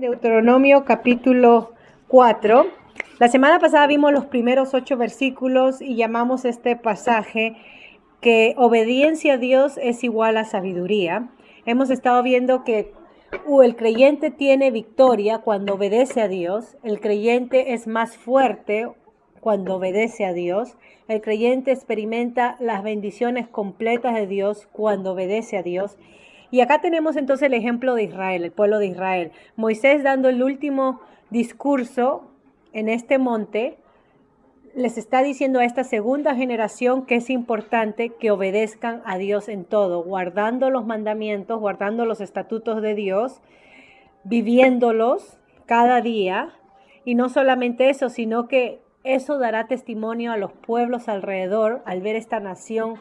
Deuteronomio capítulo 4. La semana pasada vimos los primeros 8 versículos y llamamos este pasaje que obediencia a Dios es igual a sabiduría. Hemos estado viendo que el creyente tiene victoria cuando obedece a Dios. El creyente es más fuerte cuando obedece a Dios. El creyente experimenta las bendiciones completas de Dios cuando obedece a Dios. Y acá tenemos entonces el ejemplo de Israel, el pueblo de Israel. Moisés dando el último discurso en este monte, les está diciendo a esta segunda generación que es importante que obedezcan a Dios en todo, guardando los mandamientos, guardando los estatutos de Dios, viviéndolos cada día. Y no solamente eso, sino que eso dará testimonio a los pueblos alrededor al ver esta nación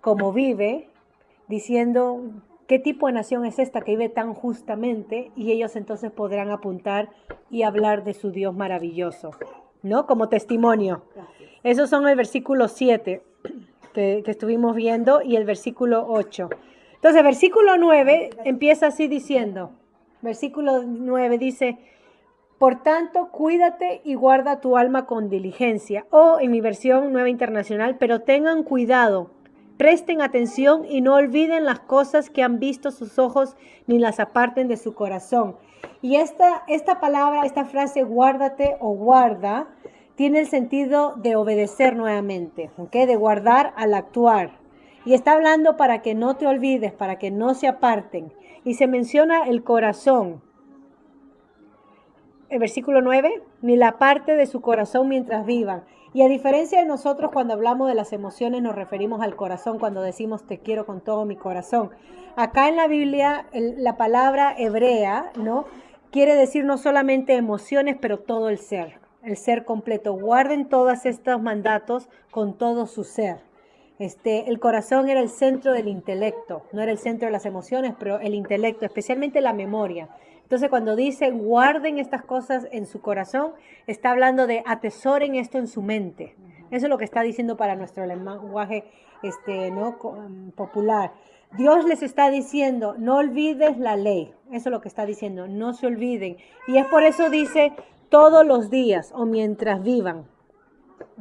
como vive, diciendo: ¿qué tipo de nación es esta que vive tan justamente? Y ellos entonces podrán apuntar y hablar de su Dios maravilloso, ¿no? Como testimonio. Esos son el versículo 7 que estuvimos viendo y el versículo 8. Entonces, el versículo 9 empieza así diciendo, versículo 9 dice: por tanto, cuídate y guarda tu alma con diligencia. O en mi versión Nueva Internacional, pero tengan cuidado. Presten atención y no olviden las cosas que han visto sus ojos, ni las aparten de su corazón. Y esta palabra, esta frase, guárdate o guarda, tiene el sentido de obedecer nuevamente, ¿ok? De guardar al actuar. Y está hablando para que no te olvides, para que no se aparten. Y se menciona el corazón. El versículo 9, ni la parte de su corazón mientras vivan. Y a diferencia de nosotros, cuando hablamos de las emociones, nos referimos al corazón cuando decimos te quiero con todo mi corazón. Acá en la Biblia, la palabra hebrea, ¿no?, quiere decir no solamente emociones, pero todo el ser completo. Guarden todos estos mandatos con todo su ser. El corazón era el centro del intelecto, no era el centro de las emociones, pero el intelecto, especialmente la memoria. Entonces, cuando dice guarden estas cosas en su corazón, está hablando de atesoren esto en su mente. Eso es lo que está diciendo para nuestro lenguaje ¿no?, popular. Dios les está diciendo, no olvides la ley. Eso es lo que está diciendo, no se olviden. Y es por eso dice todos los días o mientras vivan.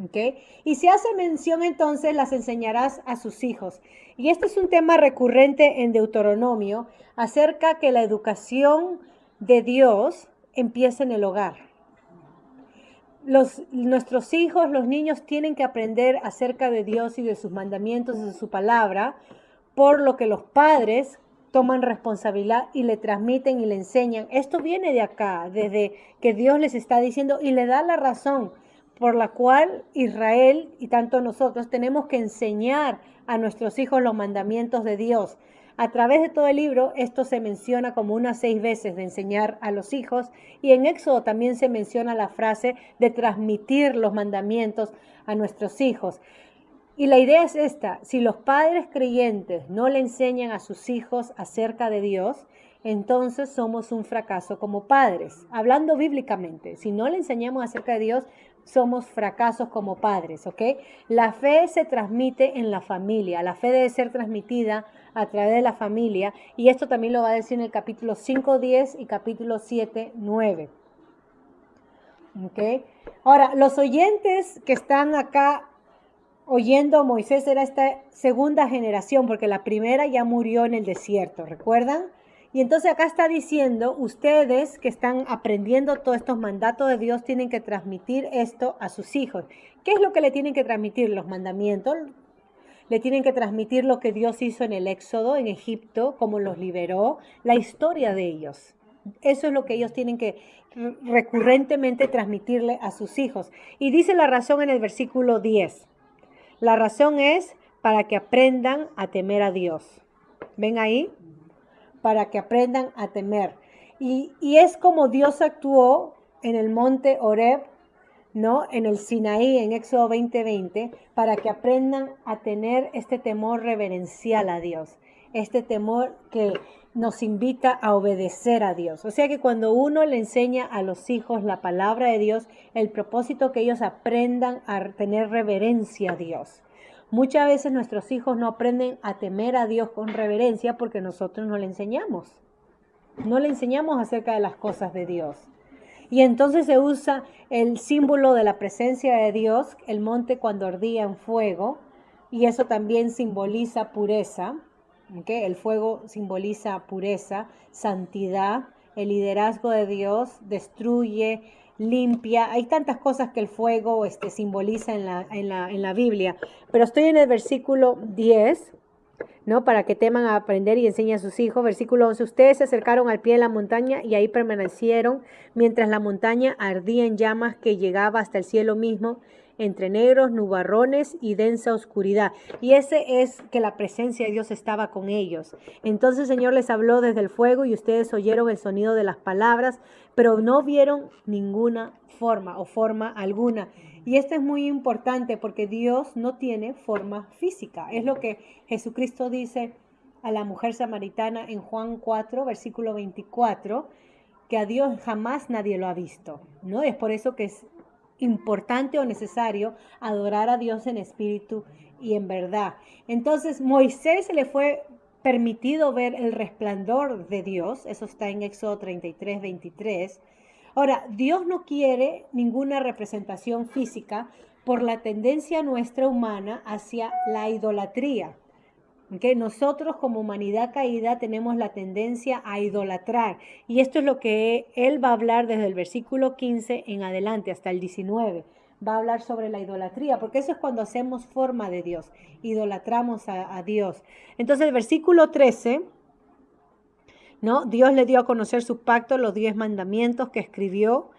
¿Okay? Y se hace mención entonces, las enseñarás a sus hijos. Y este es un tema recurrente en Deuteronomio, acerca que la educación de Dios empieza en el hogar. Nuestros hijos, los niños, tienen que aprender acerca de Dios y de sus mandamientos y de su palabra, por lo que los padres toman responsabilidad y le transmiten y le enseñan. Esto viene de acá, desde que Dios les está diciendo y le da la razón por la cual Israel y tanto nosotros tenemos que enseñar a nuestros hijos los mandamientos de Dios. A través de todo el libro, esto se menciona como unas 6 veces de enseñar a los hijos, y en Éxodo también se menciona la frase de transmitir los mandamientos a nuestros hijos. Y la idea es esta: si los padres creyentes no le enseñan a sus hijos acerca de Dios, entonces somos un fracaso como padres. Hablando bíblicamente, si no le enseñamos acerca de Dios, somos fracasos como padres, ¿ok? La fe se transmite en la familia, la fe debe ser transmitida a través de la familia, y esto también lo va a decir en el capítulo 5:10 y capítulo 7:9. ¿Ok? Ahora, los oyentes que están acá oyendo a Moisés era esta segunda generación, porque la primera ya murió en el desierto, ¿recuerdan? Y entonces acá está diciendo, ustedes que están aprendiendo todos estos mandatos de Dios tienen que transmitir esto a sus hijos. ¿Qué es lo que le tienen que transmitir? Los mandamientos. Le tienen que transmitir lo que Dios hizo en el Éxodo, en Egipto, cómo los liberó, la historia de ellos. Eso es lo que ellos tienen que recurrentemente transmitirle a sus hijos. Y dice la razón en el versículo 10. La razón es para que aprendan a temer a Dios. ¿Ven ahí? Para que aprendan a temer. Y es como Dios actuó en el monte Horeb, ¿no?, en el Sinaí, en Éxodo 20:20, para que aprendan a tener este temor reverencial a Dios, este temor que nos invita a obedecer a Dios. O sea que cuando uno le enseña a los hijos la palabra de Dios, el propósito que ellos aprendan a tener reverencia a Dios. Muchas veces nuestros hijos no aprenden a temer a Dios con reverencia porque nosotros no le enseñamos. No le enseñamos acerca de las cosas de Dios. Y entonces se usa el símbolo de la presencia de Dios, el monte cuando ardía en fuego, y eso también simboliza pureza. ¿Okay? El fuego simboliza pureza, santidad, el liderazgo de Dios, destruye, limpia. Hay tantas cosas que el fuego simboliza en la Biblia. Pero estoy en el versículo 10, ¿no? Para que teman a aprender y enseñen a sus hijos. Versículo 11. Ustedes se acercaron al pie de la montaña y ahí permanecieron mientras la montaña ardía en llamas que llegaba hasta el cielo mismo, entre negros nubarrones y densa oscuridad. Y ese es que la presencia de Dios estaba con ellos. Entonces el Señor les habló desde el fuego y ustedes oyeron el sonido de las palabras, pero no vieron ninguna forma o forma alguna. Y esto es muy importante porque Dios no tiene forma física. Es lo que Jesucristo dice a la mujer samaritana en Juan 4, versículo 24, que a Dios jamás nadie lo ha visto, ¿no? Es por eso que es importante o necesario adorar a Dios en espíritu y en verdad. Entonces, Moisés se le fue permitido ver el resplandor de Dios. Eso está en Éxodo 33, 23. Ahora, Dios no quiere ninguna representación física por la tendencia nuestra humana hacia la idolatría. ¿Okay? Nosotros como humanidad caída tenemos la tendencia a idolatrar. Y esto es lo que él va a hablar desde el versículo 15 en adelante hasta el 19. Va a hablar sobre la idolatría, porque eso es cuando hacemos forma de Dios, idolatramos a Dios. Entonces el versículo 13... ¿no? Dios le dio a conocer su pacto, los 10 mandamientos que escribió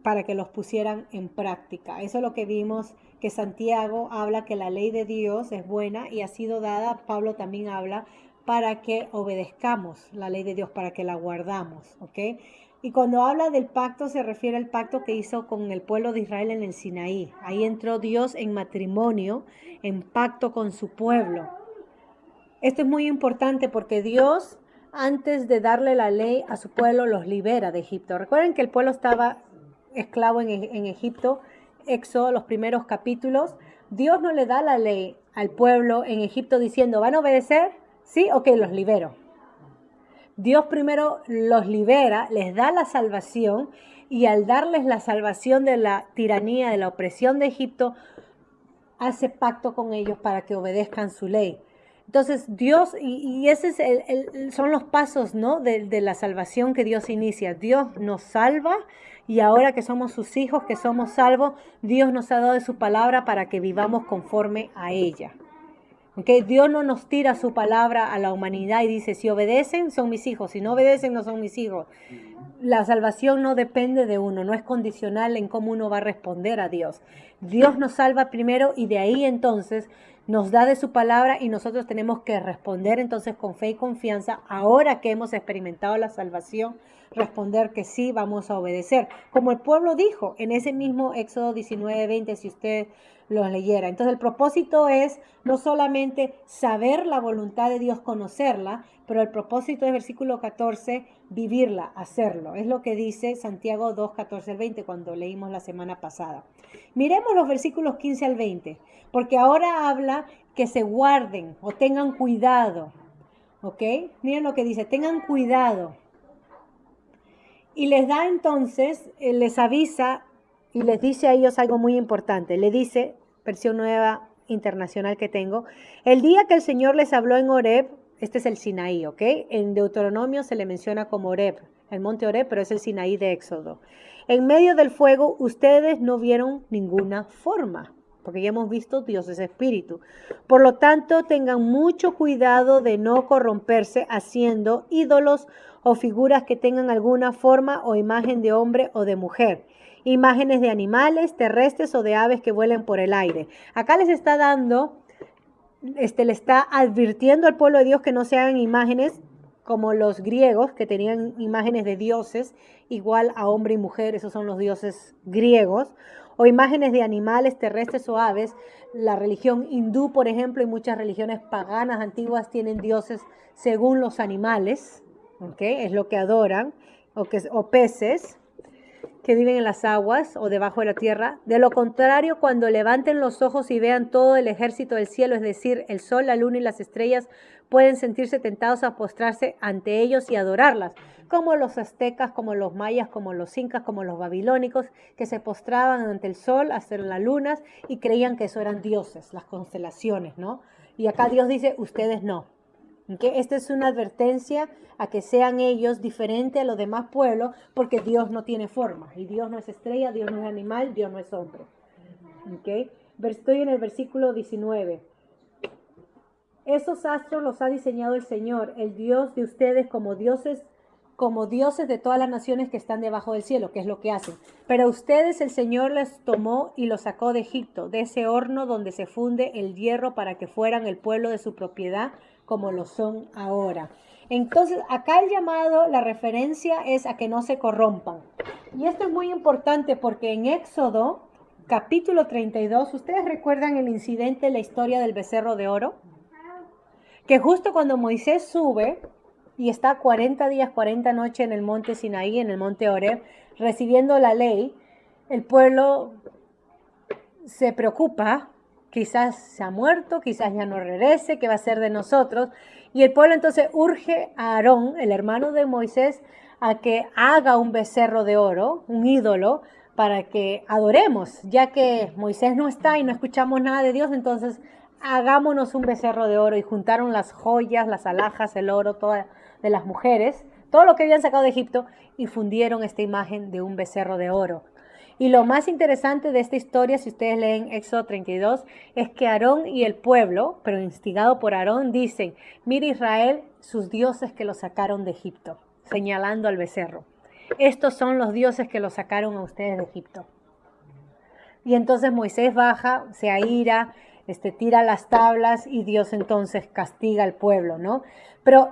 para que los pusieran en práctica. Eso es lo que vimos, que Santiago habla que la ley de Dios es buena y ha sido dada, Pablo también habla, para que obedezcamos la ley de Dios, para que la guardamos, ¿ok? Y cuando habla del pacto se refiere al pacto que hizo con el pueblo de Israel en el Sinaí. Ahí entró Dios en matrimonio, en pacto con su pueblo. Esto es muy importante porque Dios, antes de darle la ley a su pueblo, los libera de Egipto. Recuerden que el pueblo estaba esclavo en Egipto, Éxodo, los primeros capítulos. Dios no le da la ley al pueblo en Egipto diciendo, ¿van a obedecer? Sí, ok, los libero. Dios primero los libera, les da la salvación y al darles la salvación de la tiranía, de la opresión de Egipto, hace pacto con ellos para que obedezcan su ley. Entonces Dios, y ese es son los pasos, ¿no? de la salvación que Dios inicia. Dios nos salva y ahora que somos sus hijos, que somos salvos, Dios nos ha dado de su palabra para que vivamos conforme a ella. ¿Okay? Dios no nos tira su palabra a la humanidad y dice, si obedecen, son mis hijos, si no obedecen, no son mis hijos. La salvación no depende de uno, no es condicional en cómo uno va a responder a Dios. Dios nos salva primero y de ahí entonces nos da de su palabra y nosotros tenemos que responder entonces con fe y confianza, ahora que hemos experimentado la salvación, responder que sí, vamos a obedecer. Como el pueblo dijo en ese mismo Éxodo 19:20, si usted los leyera. Entonces el propósito es no solamente saber la voluntad de Dios, conocerla, pero el propósito del versículo 14, vivirla, hacerlo. Es lo que dice Santiago 2, 14 al 20 cuando leímos la semana pasada. Miremos los versículos 15 al 20, porque ahora habla que se guarden o tengan cuidado. ¿Ok? Miren lo que dice, tengan cuidado. Y les da entonces, les avisa y les dice a ellos algo muy importante. Le dice, versión nueva internacional que tengo, el día que el Señor les habló en Horeb, este es el Sinaí, ¿ok? En Deuteronomio se le menciona como Horeb, el monte Horeb, pero es el Sinaí de Éxodo. En medio del fuego ustedes no vieron ninguna forma, porque ya hemos visto Dios es espíritu. Por lo tanto, tengan mucho cuidado de no corromperse haciendo ídolos o figuras que tengan alguna forma o imagen de hombre o de mujer. Imágenes de animales, terrestres o de aves que vuelen por el aire. Acá les está dando, le está advirtiendo al pueblo de Dios que no se hagan imágenes como los griegos, que tenían imágenes de dioses igual a hombre y mujer, esos son los dioses griegos, o imágenes de animales, terrestres o aves. La religión hindú, por ejemplo, y muchas religiones paganas antiguas tienen dioses según los animales, ¿okay? Es lo que adoran, o peces que viven en las aguas o debajo de la tierra. De lo contrario, cuando levanten los ojos y vean todo el ejército del cielo, es decir, el sol, la luna y las estrellas, pueden sentirse tentados a postrarse ante ellos y adorarlas, como los aztecas, como los mayas, como los incas, como los babilónicos, que se postraban ante el sol, hasta las lunas, y creían que eso eran dioses, las constelaciones, ¿no? Y acá Dios dice, ustedes no. ¿Okay? Esta es una advertencia a que sean ellos diferentes a los demás pueblos, porque Dios no tiene forma, y Dios no es estrella, Dios no es animal, Dios no es hombre. ¿Okay? Estoy en el versículo 19. Esos astros los ha diseñado el Señor, el Dios de ustedes como dioses de todas las naciones que están debajo del cielo, que es lo que hacen. Pero ustedes el Señor les tomó y los sacó de Egipto, de ese horno donde se funde el hierro para que fueran el pueblo de su propiedad, como lo son ahora. Entonces, acá el llamado, la referencia es a que no se corrompan. Y esto es muy importante porque en Éxodo, capítulo 32, ¿ustedes recuerdan el incidente, la historia del becerro de oro? Que justo cuando Moisés sube y está 40 días, 40 noches en el monte Sinaí, en el monte Horeb, recibiendo la ley, el pueblo se preocupa, quizás se ha muerto, quizás ya no regrese, ¿qué va a ser de nosotros? Y el pueblo entonces urge a Aarón, el hermano de Moisés, a que haga un becerro de oro, un ídolo, para que adoremos, ya que Moisés no está y no escuchamos nada de Dios, entonces hagámonos un becerro de oro. Y juntaron las joyas, las alhajas, el oro, todas de las mujeres, todo lo que habían sacado de Egipto, y fundieron esta imagen de un becerro de oro. Y lo más interesante de esta historia, si ustedes leen Éxodo 32, es que Aarón y el pueblo, pero instigado por Aarón, dicen, mira Israel, sus dioses que los sacaron de Egipto, señalando al becerro. Estos son los dioses que los sacaron a ustedes de Egipto. Y entonces Moisés baja, se aira, tira las tablas y Dios entonces castiga al pueblo, ¿no? Pero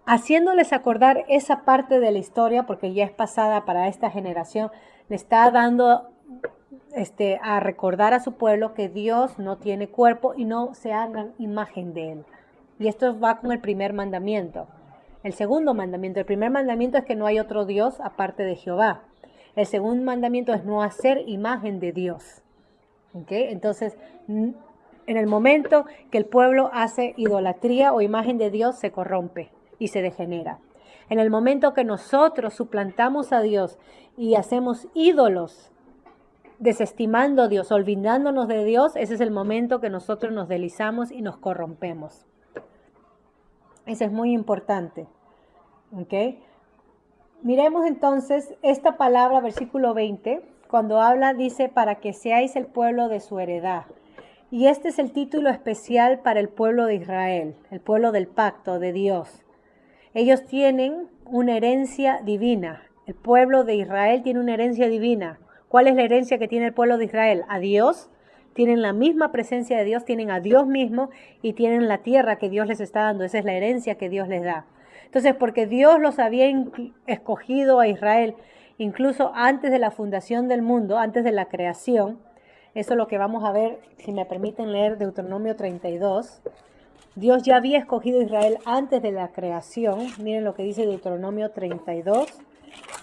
haciéndoles acordar esa parte de la historia, porque ya es pasada para esta generación, le está dando a recordar a su pueblo que Dios no tiene cuerpo y no se hagan imagen de él. Y esto va con el primer mandamiento. El segundo mandamiento, el primer mandamiento es que no hay otro Dios aparte de Jehová. El segundo mandamiento es no hacer imagen de Dios. ¿Okay? Entonces, en el momento que el pueblo hace idolatría o imagen de Dios, se corrompe y se degenera. En el momento que nosotros suplantamos a Dios y hacemos ídolos, desestimando a Dios, olvidándonos de Dios, ese es el momento que nosotros nos deslizamos y nos corrompemos. Eso es muy importante. ¿Okay? Miremos entonces esta palabra, versículo 20, cuando habla, dice, para que seáis el pueblo de su heredad. Y este es el título especial para el pueblo de Israel, el pueblo del pacto de Dios. Ellos tienen una herencia divina. El pueblo de Israel tiene una herencia divina. ¿Cuál es la herencia que tiene el pueblo de Israel? A Dios. Tienen la misma presencia de Dios, tienen a Dios mismo y tienen la tierra que Dios les está dando. Esa es la herencia que Dios les da. Entonces, porque Dios los había escogido a Israel, incluso antes de la fundación del mundo, antes de la creación, eso es lo que vamos a ver, si me permiten leer Deuteronomio 32. Dios ya había escogido a Israel antes de la creación. Miren lo que dice Deuteronomio 32,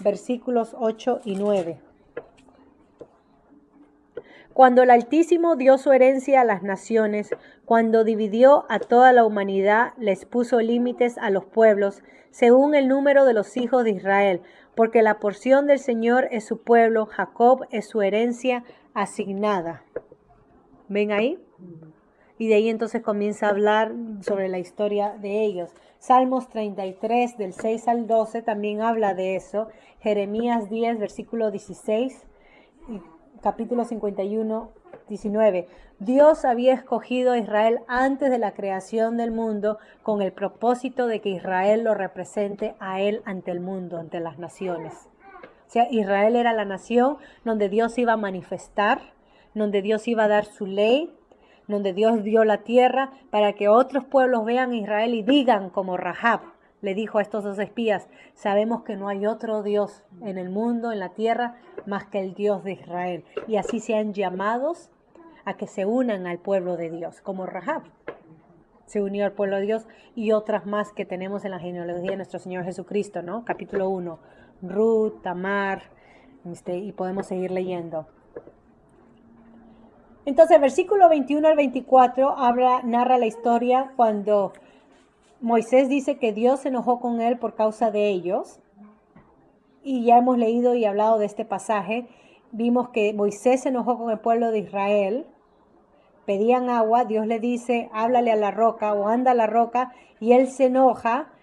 versículos 8 y 9. Cuando el Altísimo dio su herencia a las naciones, cuando dividió a toda la humanidad, les puso límites a los pueblos, según el número de los hijos de Israel, porque la porción del Señor es su pueblo, Jacob es su herencia asignada. ¿Ven ahí? Y de ahí entonces comienza a hablar sobre la historia de ellos. Salmos 33, del 6 al 12, también habla de eso. Jeremías 10, versículo 16, y capítulo 51, 19. Dios había escogido a Israel antes de la creación del mundo con el propósito de que Israel lo represente a él ante el mundo, ante las naciones. O sea, Israel era la nación donde Dios iba a manifestar, donde Dios iba a dar su ley, donde Dios dio la tierra para que otros pueblos vean a Israel y digan como Rahab le dijo a estos dos espías, sabemos que no hay otro Dios en el mundo, en la tierra, más que el Dios de Israel. Y así sean llamados a que se unan al pueblo de Dios, como Rahab se unió al pueblo de Dios y otras más que tenemos en la genealogía de nuestro Señor Jesucristo, ¿no? Capítulo 1, Ruth, Tamar, y podemos seguir leyendo. Entonces, versículo 21 al 24 narra la historia cuando Moisés dice que Dios se enojó con él por causa de ellos. Y ya hemos leído y hablado de este pasaje. Vimos que Moisés se enojó con el pueblo de Israel. Pedían agua, Dios le dice, háblale a la roca o anda a la roca, y él se enoja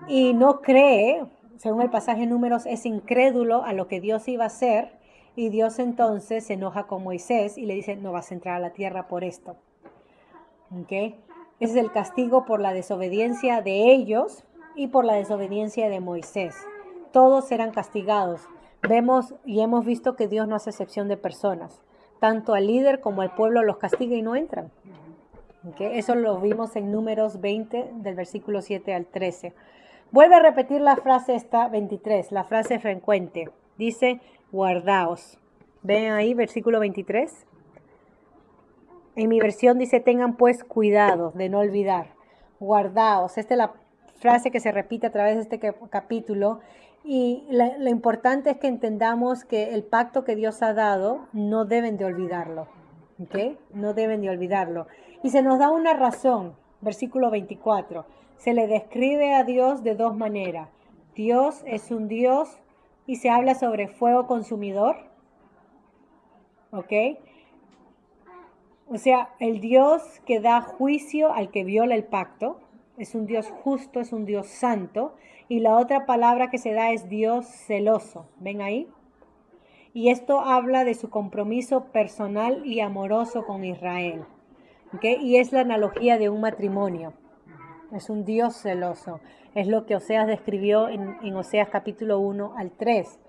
y no cree, según el pasaje en Números, es incrédulo a lo que Dios iba a hacer, y Dios entonces se enoja con Moisés y le dice, no vas a entrar a la tierra por esto. ¿Okay? Ese es el castigo por la desobediencia de ellos y por la desobediencia de Moisés. Todos serán castigados. Vemos y hemos visto que Dios no hace excepción de personas. Tanto al líder como al pueblo los castiga y no entran. ¿Okay? Eso lo vimos en Números 20, del versículo 7 al 13. Vuelve a repetir la frase esta 23, la frase frecuente. Dice, guardaos. ¿Ven ahí, versículo 23? En mi versión dice, tengan pues cuidado de no olvidar. Guardaos. Esta es la frase que se repite a través de este capítulo. Y lo importante es que entendamos que el pacto que Dios ha dado no deben de olvidarlo. ¿Okay? No deben de olvidarlo. Y se nos da una razón. Versículo 24. Se le describe a Dios de dos maneras. Dios es un Dios y se habla sobre fuego consumidor. ¿Ok? O sea, el Dios que da juicio al que viola el pacto. Es un Dios justo, es un Dios santo. Y la otra palabra que se da es Dios celoso. ¿Ven ahí? Y esto habla de su compromiso personal y amoroso con Israel. ¿Okay? Y es la analogía de un matrimonio. Es un Dios celoso. Es lo que Oseas describió en Oseas capítulo 1 al 3.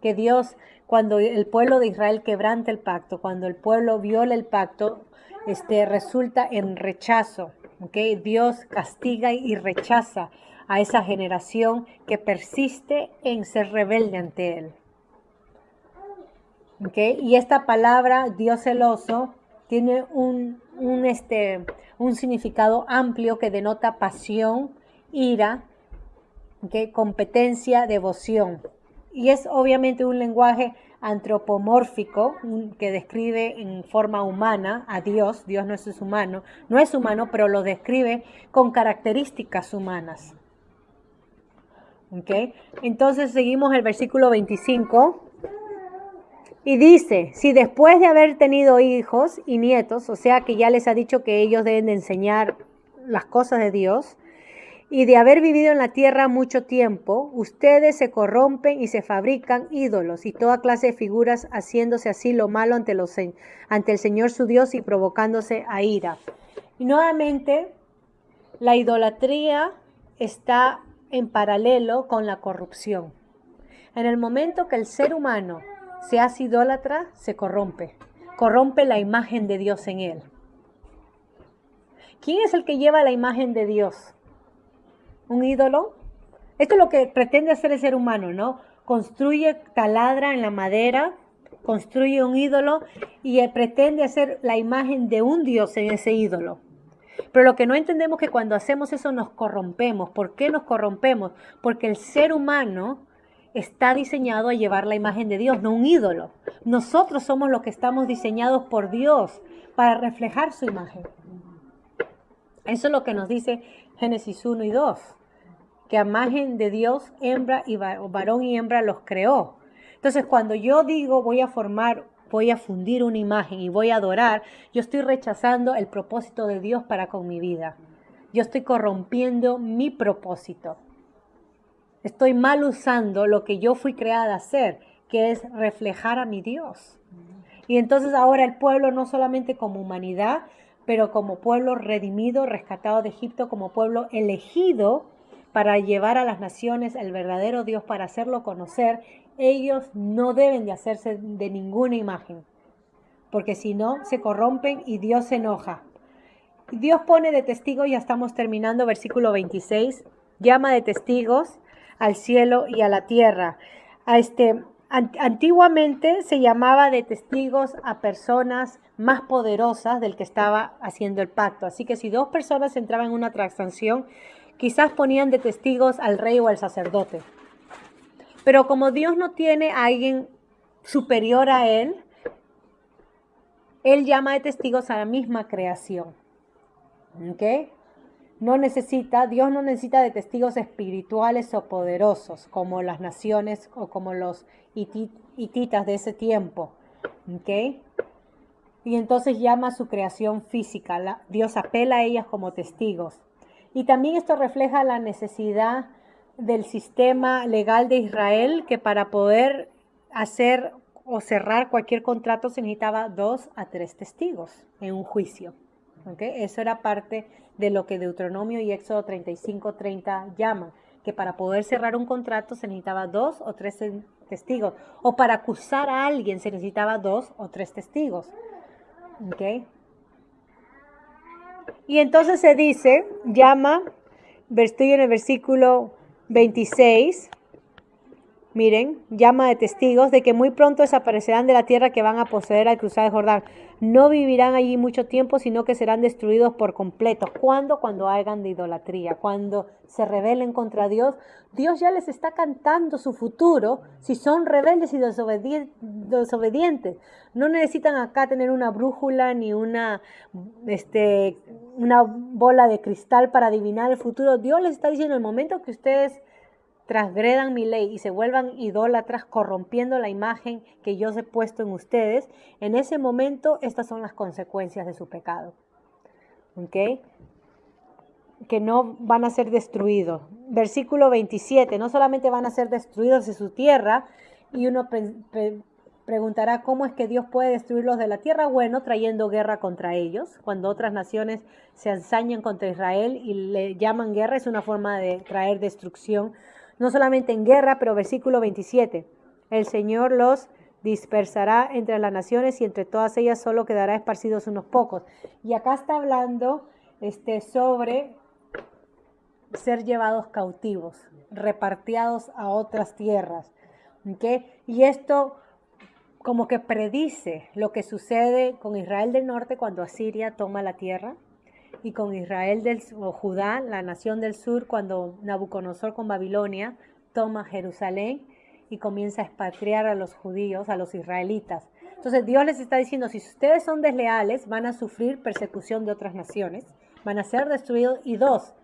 Que Dios, cuando el pueblo de Israel quebranta el pacto, cuando el pueblo viola el pacto, resulta en rechazo. ¿Okay? Dios castiga y rechaza a esa generación que persiste en ser rebelde ante Él. ¿Okay? Y esta palabra, Dios celoso, tiene un significado amplio que denota pasión, ira, ¿okay? Competencia, devoción. Y es obviamente un lenguaje antropomórfico que describe en forma humana a Dios. Dios no es humano, pero lo describe con características humanas. ¿Okay? Entonces seguimos el versículo 25. Y dice, si después de haber tenido hijos y nietos, o sea que ya les ha dicho que ellos deben de enseñar las cosas de Dios, y de haber vivido en la tierra mucho tiempo, ustedes se corrompen y se fabrican ídolos y toda clase de figuras, haciéndose así lo malo ante el Señor su Dios y provocándose a ira. Y nuevamente, la idolatría está en paralelo con la corrupción. En el momento que el ser humano se hace idólatra, se corrompe. Corrompe la imagen de Dios en él. ¿Quién es el que lleva la imagen de Dios? ¿Un ídolo? Esto es lo que pretende hacer el ser humano, ¿no? Construye, taladra en la madera, construye un ídolo y pretende hacer la imagen de un Dios en ese ídolo. Pero lo que no entendemos es que cuando hacemos eso nos corrompemos. ¿Por qué nos corrompemos? Porque el ser humano está diseñado a llevar la imagen de Dios, no un ídolo. Nosotros somos los que estamos diseñados por Dios para reflejar su imagen. Eso es lo que nos dice Génesis 1 y 2, que a imagen de Dios, varón y hembra los creó. Entonces, cuando yo digo voy a fundir una imagen y voy a adorar, yo estoy rechazando el propósito de Dios para con mi vida. Yo estoy corrompiendo mi propósito. Estoy mal usando lo que yo fui creada a hacer, que es reflejar a mi Dios. Y entonces ahora el pueblo, no solamente como humanidad, pero como pueblo redimido, rescatado de Egipto, como pueblo elegido para llevar a las naciones el verdadero Dios, para hacerlo conocer, ellos no deben de hacerse de ninguna imagen, porque si no, se corrompen y Dios se enoja. Dios pone de testigo, ya estamos terminando, versículo 26, llama de testigos al cielo y a la tierra. Antiguamente se llamaba de testigos a personas más poderosas del que estaba haciendo el pacto. Así que si dos personas entraban en una transacción, quizás ponían de testigos al rey o al sacerdote. Pero como Dios no tiene a alguien superior a Él llama de testigos a la misma creación. ¿Ok? Dios no necesita de testigos espirituales o poderosos como las naciones o como los hititas de ese tiempo. ¿Ok? Y entonces llama a su creación física. Dios apela a ellas como testigos. Y también esto refleja la necesidad del sistema legal de Israel, que para poder hacer o cerrar cualquier contrato se necesitaba 2 a 3 testigos en un juicio. ¿Okay? Eso era parte de lo que Deuteronomio y Éxodo 35:30 llaman, que para poder cerrar un contrato se necesitaba 2 o 3 testigos, o para acusar a alguien se necesitaba 2 o 3 testigos. ¿Okay? Y entonces se dice, estoy en el versículo 26, miren, llama de testigos de que muy pronto desaparecerán de la tierra que van a poseer al cruzar el Jordán. No vivirán allí mucho tiempo, sino que serán destruidos por completo. ¿Cuándo? Cuando hagan de idolatría, cuando se rebelen contra Dios. Dios ya les está cantando su futuro si son rebeldes y desobedientes. No necesitan acá tener una brújula ni una bola de cristal para adivinar el futuro. Dios les está diciendo, en el momento que ustedes transgredan mi ley y se vuelvan idólatras, corrompiendo la imagen que yo os he puesto en ustedes, en ese momento estas son las consecuencias de su pecado. ¿Ok? Que no van a ser destruidos. Versículo 27, no solamente van a ser destruidos de su tierra, y uno preguntará cómo es que Dios puede destruirlos de la tierra. Bueno, trayendo guerra contra ellos. Cuando otras naciones se ensañan contra Israel y le llaman guerra, es una forma de traer destrucción. No solamente en guerra, pero versículo 27, el Señor los dispersará entre las naciones y entre todas ellas solo quedará esparcidos unos pocos. Y acá está hablando sobre ser llevados cautivos, repartidos a otras tierras. ¿Okay? Y esto como que predice lo que sucede con Israel del norte cuando Asiria toma la tierra, y con Israel o Judá, la nación del sur, cuando Nabucodonosor con Babilonia toma Jerusalén y comienza a expatriar a los judíos, a los israelitas. Entonces Dios les está diciendo, si ustedes son desleales, van a sufrir persecución de otras naciones, van a ser destruidos, y 2,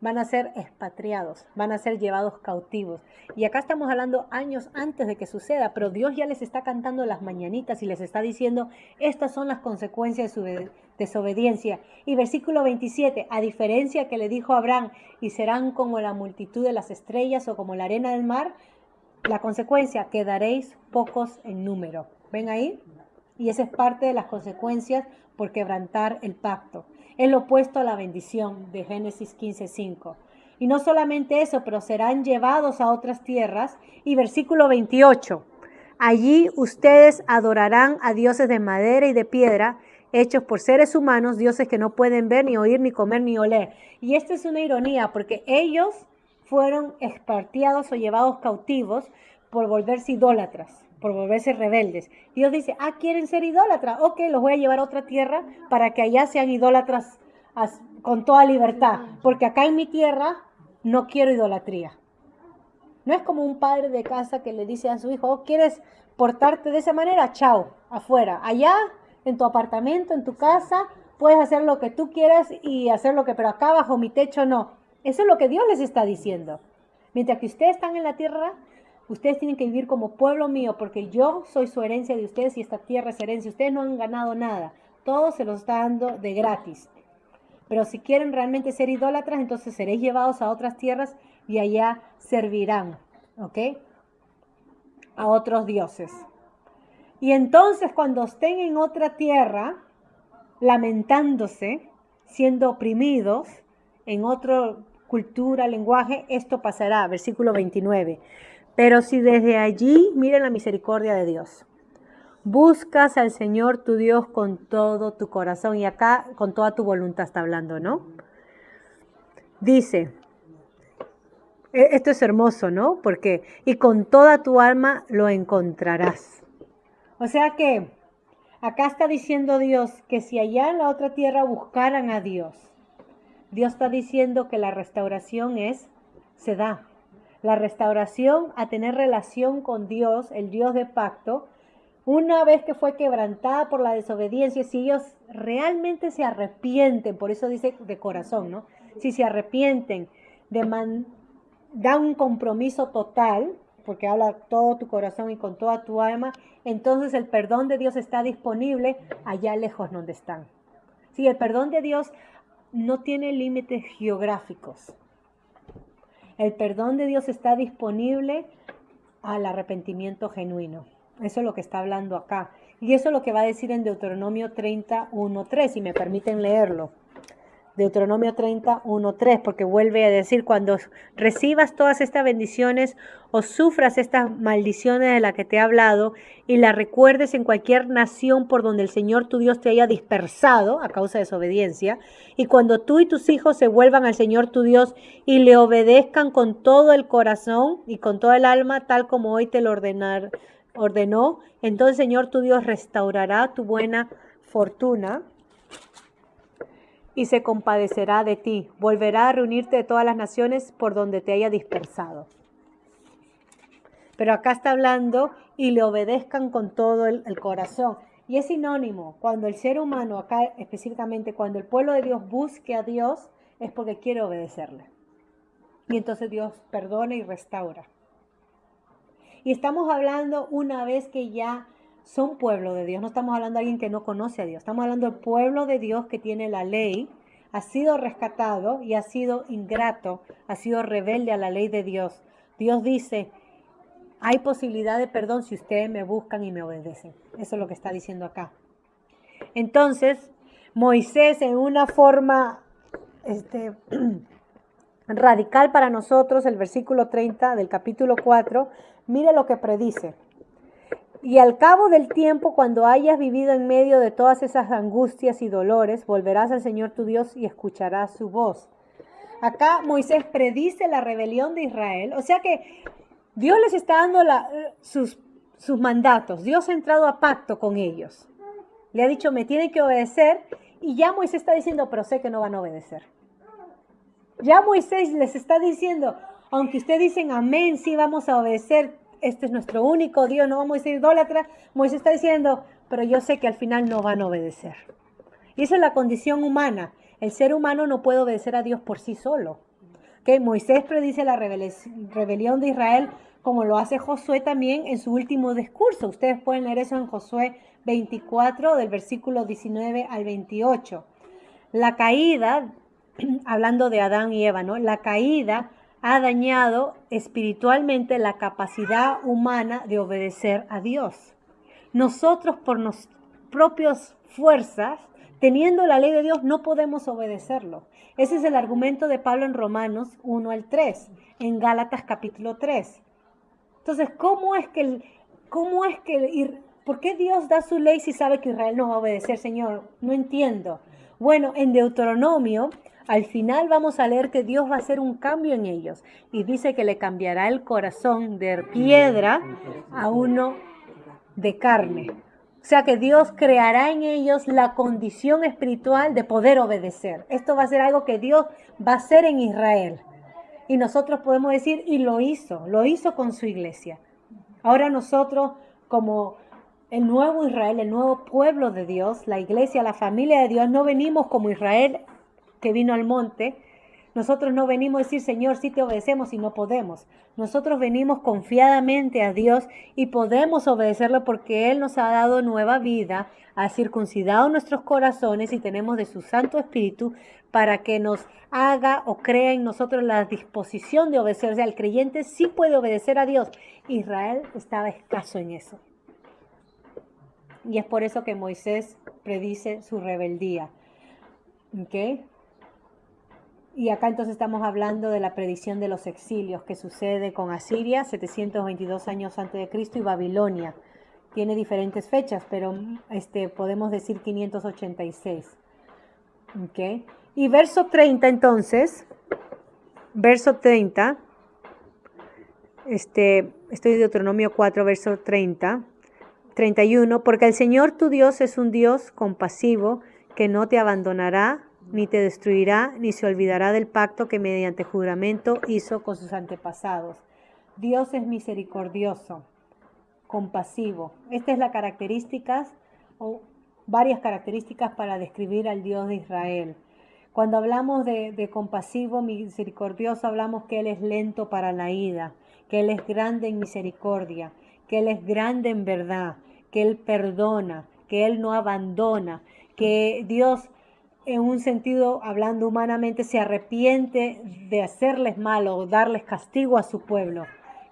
van a ser expatriados, van a ser llevados cautivos. Y acá estamos hablando años antes de que suceda, pero Dios ya les está cantando las mañanitas y les está diciendo, estas son las consecuencias de su desobediencia. Y versículo 27, a diferencia que le dijo a Abraham, y serán como la multitud de las estrellas o como la arena del mar, la consecuencia, quedaréis pocos en número. ¿Ven ahí? Y esa es parte de las consecuencias por quebrantar el pacto. Es lo opuesto a la bendición de Génesis 15:5. Y no solamente eso, pero serán llevados a otras tierras. Y versículo 28. Allí ustedes adorarán a dioses de madera y de piedra, hechos por seres humanos, dioses que no pueden ver, ni oír, ni comer, ni oler. Y esta es una ironía, porque ellos fueron expatriados o llevados cautivos por volverse idólatras, por volverse rebeldes. Dios dice, ¿quieren ser idólatras? Ok, los voy a llevar a otra tierra para que allá sean idólatras con toda libertad, porque acá en mi tierra no quiero idolatría. No es como un padre de casa que le dice a su hijo, ¿quieres portarte de esa manera? Chao, afuera. Allá, en tu apartamento, en tu casa, puedes hacer lo que tú quieras y hacer lo que, pero acá bajo mi techo no. Eso es lo que Dios les está diciendo. Mientras que ustedes están en la tierra, ustedes tienen que vivir como pueblo mío, porque yo soy su herencia de ustedes y esta tierra es herencia. Ustedes no han ganado nada. Todo se los está dando de gratis. Pero si quieren realmente ser idólatras, entonces seréis llevados a otras tierras y allá servirán, ¿ok? A otros dioses. Y entonces cuando estén en otra tierra, lamentándose, siendo oprimidos en otra cultura, lenguaje, esto pasará, versículo 29. Pero si desde allí, miren la misericordia de Dios, buscas al Señor tu Dios con todo tu corazón, y acá con toda tu voluntad está hablando, ¿no? Dice, esto es hermoso, ¿no? Porque, y con toda tu alma lo encontrarás. O sea que acá está diciendo Dios que si allá en la otra tierra buscaran a Dios, Dios está diciendo que la restauración se da. La restauración a tener relación con Dios, el Dios de pacto, una vez que fue quebrantada por la desobediencia, si ellos realmente se arrepienten, por eso dice de corazón, ¿no? si se arrepienten, dan un compromiso total, porque habla todo tu corazón y con toda tu alma, entonces el perdón de Dios está disponible allá lejos donde están. Sí, el perdón de Dios no tiene límites geográficos. El perdón de Dios está disponible al arrepentimiento genuino. Eso es lo que está hablando acá. Y eso es lo que va a decir en Deuteronomio 31:3, si me permiten leerlo. Deuteronomio 31:3, porque vuelve a decir, cuando recibas todas estas bendiciones o sufras estas maldiciones de las que te he hablado y las recuerdes en cualquier nación por donde el Señor tu Dios te haya dispersado a causa de desobediencia, y cuando tú y tus hijos se vuelvan al Señor tu Dios y le obedezcan con todo el corazón y con toda el alma, tal como hoy te lo ordenó, entonces el Señor tu Dios restaurará tu buena fortuna y se compadecerá de ti. Volverá a reunirte de todas las naciones por donde te haya dispersado. Pero acá está hablando y le obedezcan con todo el corazón. Y es sinónimo, cuando el ser humano, acá específicamente, cuando el pueblo de Dios busque a Dios, es porque quiere obedecerle. Y entonces Dios perdona y restaura. Y estamos hablando una vez que ya son pueblo de Dios, no estamos hablando de alguien que no conoce a Dios, estamos hablando del pueblo de Dios que tiene la ley, ha sido rescatado y ha sido ingrato, ha sido rebelde a la ley de Dios. Dios dice, hay posibilidad de perdón si ustedes me buscan y me obedecen. Eso es lo que está diciendo acá. Entonces, Moisés en una forma radical para nosotros, el versículo 30 del capítulo 4, mire lo que predice. Y al cabo del tiempo, cuando hayas vivido en medio de todas esas angustias y dolores, volverás al Señor tu Dios y escucharás su voz. Acá Moisés predice la rebelión de Israel. O sea que Dios les está dando sus mandatos. Dios ha entrado a pacto con ellos. Le ha dicho, me tienen que obedecer. Y ya Moisés está diciendo, pero sé que no van a obedecer. Ya Moisés les está diciendo, aunque ustedes dicen amén, sí vamos a obedecer, este es nuestro único Dios, no vamos a ser idólatras. Moisés está diciendo, pero yo sé que al final no van a obedecer. Y esa es la condición humana. El ser humano no puede obedecer a Dios por sí solo. ¿Okay? Moisés predice la rebelión de Israel, como lo hace Josué también en su último discurso. Ustedes pueden leer eso en Josué 24, del versículo 19 al 28. La caída, hablando de Adán y Eva, ¿no? La caída ha dañado espiritualmente la capacidad humana de obedecer a Dios. Nosotros por nuestras propias fuerzas, teniendo la ley de Dios, no podemos obedecerlo. Ese es el argumento de Pablo en Romanos 1 al 3, en Gálatas capítulo 3. Entonces, ¿por qué Dios da su ley si sabe que Israel no va a obedecer, Señor? No entiendo. Bueno, en Deuteronomio, al final vamos a leer que Dios va a hacer un cambio en ellos. Y dice que le cambiará el corazón de piedra a uno de carne. O sea que Dios creará en ellos la condición espiritual de poder obedecer. Esto va a ser algo que Dios va a hacer en Israel. Y nosotros podemos decir, y lo hizo con su iglesia. Ahora nosotros, como el nuevo Israel, el nuevo pueblo de Dios, la iglesia, la familia de Dios, no venimos como Israel que vino al monte. Nosotros no venimos a decir, Señor, sí te obedecemos y no podemos. Nosotros venimos confiadamente a Dios y podemos obedecerlo porque Él nos ha dado nueva vida, ha circuncidado nuestros corazones y tenemos de su Santo Espíritu para que nos haga o crea en nosotros la disposición de obedecer. O sea, el creyente sí puede obedecer a Dios. Israel estaba escaso en eso. Y es por eso que Moisés predice su rebeldía. ¿Ok? Y acá entonces estamos hablando de la predicción de los exilios que sucede con Asiria, 722 años antes de Cristo, y Babilonia. Tiene diferentes fechas, pero podemos decir 586. ¿Okay? Y verso 30 entonces, verso 30, estoy en Deuteronomio 4, verso 30, 31, porque el Señor tu Dios es un Dios compasivo que no te abandonará, ni te destruirá, ni se olvidará del pacto que mediante juramento hizo con sus antepasados. Dios es misericordioso, compasivo. Esta es la característica o varias características para describir al Dios de Israel. Cuando hablamos de compasivo, misericordioso, hablamos que Él es lento para la ira, que Él es grande en misericordia, que Él es grande en verdad, que Él perdona, que Él no abandona, que Dios, en un sentido, hablando humanamente, se arrepiente de hacerles mal o darles castigo a su pueblo,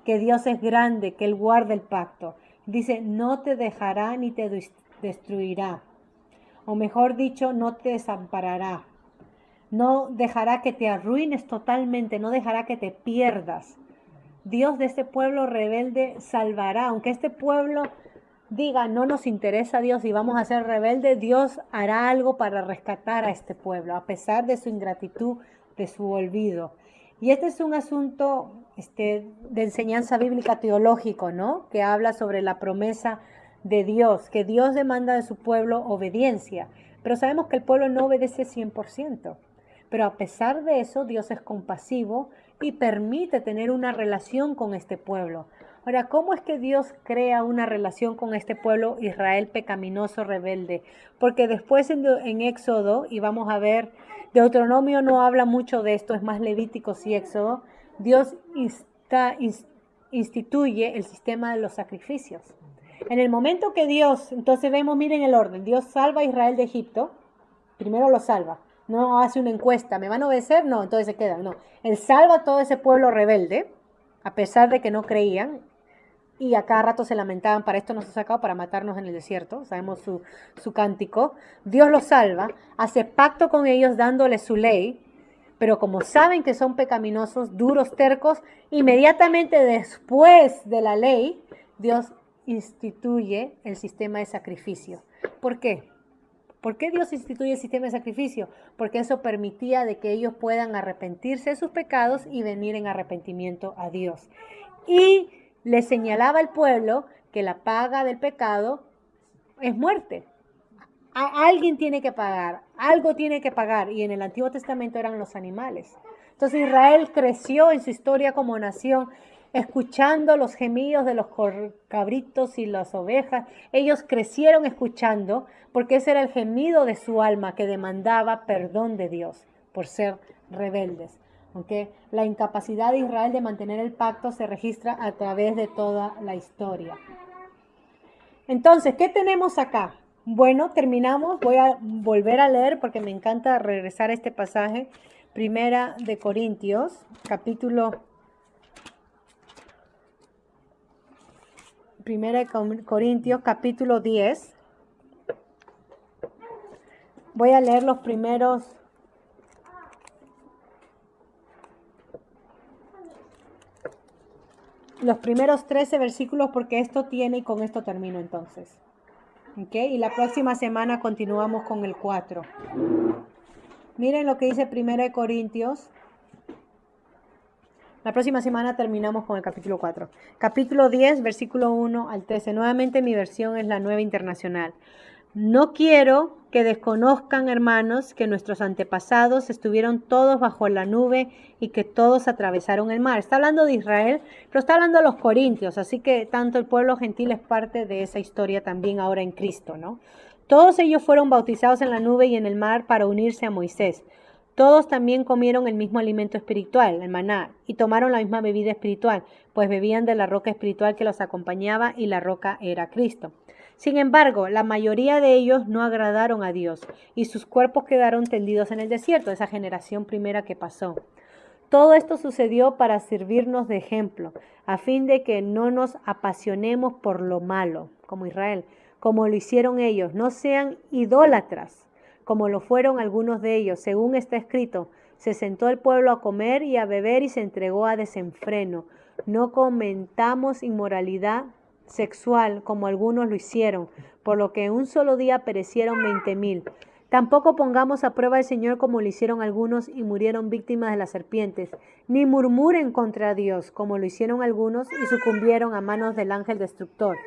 que Dios es grande, que Él guarda el pacto. Dice, no te dejará ni te destruirá, o mejor dicho, no te desamparará. No dejará que te arruines totalmente, no dejará que te pierdas. Dios de este pueblo rebelde salvará, aunque este pueblo diga no nos interesa a Dios y vamos a ser rebeldes, Dios hará algo para rescatar a este pueblo, a pesar de su ingratitud, de su olvido. Y este es un asunto de enseñanza bíblica teológico, ¿no? Que habla sobre la promesa de Dios, que Dios demanda de su pueblo obediencia, pero sabemos que el pueblo no obedece 100%. Pero a pesar de eso, Dios es compasivo y permite tener una relación con este pueblo. Ahora, ¿cómo es que Dios crea una relación con este pueblo Israel pecaminoso, rebelde? Porque después en Éxodo, y vamos a ver, Deuteronomio no habla mucho de esto, es más Levíticos y Éxodo, Dios instituye el sistema de los sacrificios. En el momento que Dios, entonces vemos, miren el orden, Dios salva a Israel de Egipto, primero lo salva. No hace una encuesta, ¿me van a obedecer? No, entonces se quedan. No, Él salva a todo ese pueblo rebelde, a pesar de que no creían, y a cada rato se lamentaban, para esto nos ha sacado, para matarnos en el desierto, sabemos su cántico. Dios los salva, hace pacto con ellos dándoles su ley, pero como saben que son pecaminosos, duros, tercos, inmediatamente después de la ley, Dios instituye el sistema de sacrificio. ¿Por qué? ¿Por qué Dios instituye el sistema de sacrificio? Porque eso permitía de que ellos puedan arrepentirse de sus pecados y venir en arrepentimiento a Dios. Y le señalaba al pueblo que la paga del pecado es muerte. Alguien tiene que pagar, algo tiene que pagar, y en el Antiguo Testamento eran los animales. Entonces Israel creció en su historia como nación, escuchando los gemidos de los cabritos y las ovejas. Ellos crecieron escuchando, porque ese era el gemido de su alma que demandaba perdón de Dios por ser rebeldes. ¿Okay? La incapacidad de Israel de mantener el pacto se registra a través de toda la historia. Entonces, ¿qué tenemos acá? Bueno, terminamos. Voy a volver a leer porque me encanta regresar a este pasaje. Primera de Corintios, capítulo 10. Voy a leer los primeros 13 versículos porque esto tiene, y con esto termino entonces. ¿Okay? Y la próxima semana continuamos con el 4. Miren lo que dice 1 Corintios. La próxima semana terminamos con el capítulo 4. Capítulo 10, versículo 1 al 13. Nuevamente mi versión es la Nueva Internacional. No quiero que desconozcan, hermanos, que nuestros antepasados estuvieron todos bajo la nube y que todos atravesaron el mar. Está hablando de Israel, pero está hablando de los corintios, así que tanto el pueblo gentil es parte de esa historia también ahora en Cristo, ¿no? Todos ellos fueron bautizados en la nube y en el mar para unirse a Moisés. Todos también comieron el mismo alimento espiritual, el maná, y tomaron la misma bebida espiritual, pues bebían de la roca espiritual que los acompañaba y la roca era Cristo. Sin embargo, la mayoría de ellos no agradaron a Dios y sus cuerpos quedaron tendidos en el desierto, esa generación primera que pasó. Todo esto sucedió para servirnos de ejemplo, a fin de que no nos apasionemos por lo malo, como Israel, como lo hicieron ellos. No sean idólatras, como lo fueron algunos de ellos. Según está escrito, se sentó el pueblo a comer y a beber y se entregó a desenfreno. No cometamos inmoralidad sexual como algunos lo hicieron, por lo que en un solo día perecieron 20,000. Tampoco pongamos a prueba al Señor como lo hicieron algunos y murieron víctimas de las serpientes, ni murmuren contra Dios como lo hicieron algunos y sucumbieron a manos del ángel destructor.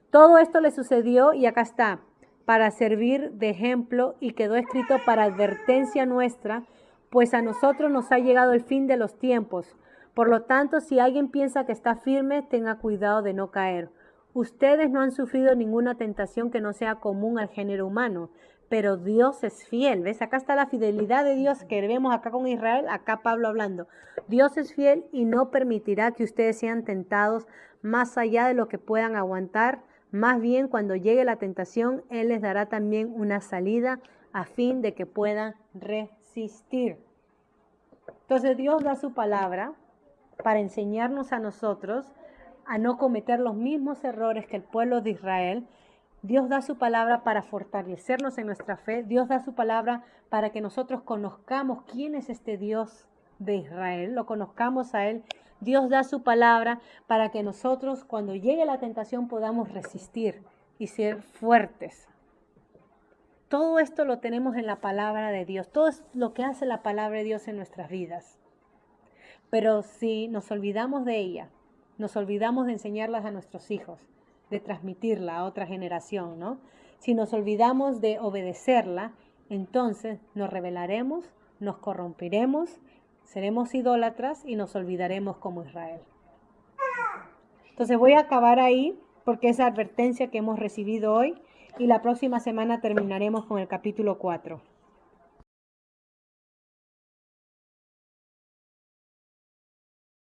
Todo esto le sucedió, y acá está, para servir de ejemplo, y quedó escrito para advertencia nuestra, pues a nosotros nos ha llegado el fin de los tiempos. Por lo tanto, si alguien piensa que está firme, tenga cuidado de no caer. Ustedes no han sufrido ninguna tentación que no sea común al género humano, pero Dios es fiel. ¿Ves? Acá está la fidelidad de Dios que vemos acá con Israel, acá Pablo hablando. Dios es fiel y no permitirá que ustedes sean tentados más allá de lo que puedan aguantar. Más bien, cuando llegue la tentación, Él les dará también una salida a fin de que puedan resistir. Entonces Dios da su palabra para enseñarnos a nosotros a no cometer los mismos errores que el pueblo de Israel. Dios da su palabra para fortalecernos en nuestra fe. Dios da su palabra para que nosotros conozcamos quién es este Dios de Israel, lo conozcamos a Él. Dios da su palabra para que nosotros, cuando llegue la tentación, podamos resistir y ser fuertes. Todo esto lo tenemos en la palabra de Dios. Todo es lo que hace la palabra de Dios en nuestras vidas. Pero si nos olvidamos de ella, nos olvidamos de enseñarlas a nuestros hijos, de transmitirla a otra generación, ¿no? Si nos olvidamos de obedecerla, entonces nos rebelaremos, nos corrompiremos, seremos idólatras y nos olvidaremos como Israel. Entonces voy a acabar ahí porque es la advertencia que hemos recibido hoy y la próxima semana terminaremos con el capítulo 4.